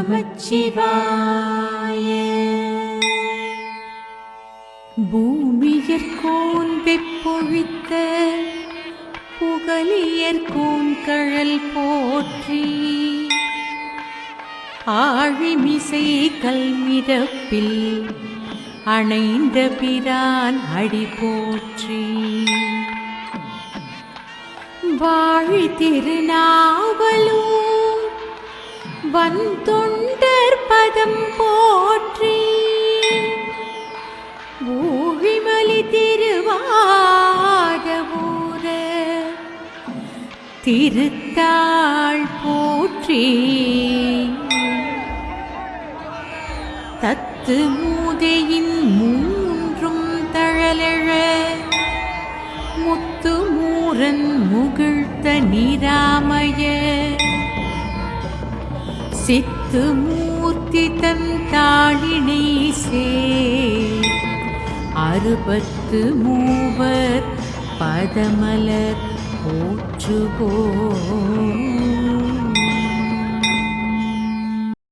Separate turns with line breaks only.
நமச்சிவாய. பூமியர்கோன் வெப்பொழித்த புகலியர்கோன் கழல் போற்றி, ஆழிமிசை கல்மிரப்பில் அணைந்த பிரான் அடி போற்றி, வாழி திருநாவலூர் வந்தொண்டர் பதம் போற்றி, ஊழிமலி திருவாதவூர திருத்தாள் போற்றி, தத்து மூதையின் மூன்றும் தழலழ முத்து மூரன் முகிழ்த்த நீராமய, சித்து மூர்த்தி தன் தாளினை சேர் அறுபத்து மூவர் பதமலர் போற்றுவோம்.